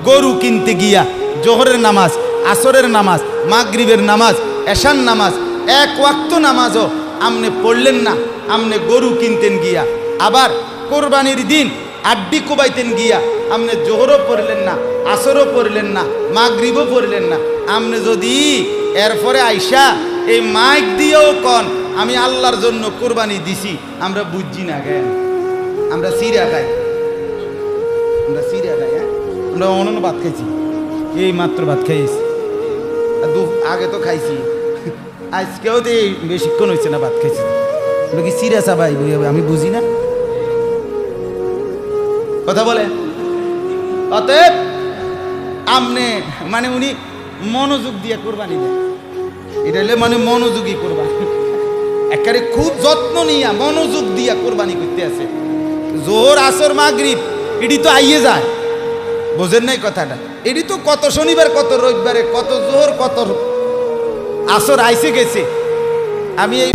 গরু কিনতে গিয়া জোহরের নামাজ, আসরের নামাজ, মাগরিবের নামাজ, এশার নামাজ, এক ওয়াক্ত নামাজও আমনে পড়লেন না, আমনে গরু কিনতেন গিয়া। আবার কোরবানির দিন আড্ডি কোবাইতেন গিয়া আমনে জোহরও পড়লেন না, আসরও পড়লেন না, মাগরিবও পড়লেন না। আমনে যদি এরপরে আইসা এই মাইক দিয়েও কন আমি আল্লাহর জন্য কোরবানি দিছি, আমরা বুঝছি না কেন? আমরা সিরা খাই, আমরা সিরা খাই, হ্যাঁ আমরা অনন্য ভাত খাইছি, এই মাত্র ভাত খাইছি, আগে তো খাইছি, আজকেও তো এই বেশিক্ষণ হয়েছে না ভাত খাইছি। আমরা কি সিরা চাবাই আমি বুঝি না কথা বলে। অতএব আমনে মানে উনি মনোযোগ দিয়ে কোরবানি দেয়, এটা হলে মানে মনোযোগী কোরবানি, একেবারে খুব যত্ন নিয়া মনোযোগ দিয়া কোরবানি করতে আছে। জোহর আসর মাগরিব এটি তো আইয়ে যায়, বোঝেন নাই কথাটা? এটি তো কত শনিবার কত রবিবারে কত জোহর কত আসর আইসে গেছে। আমি এই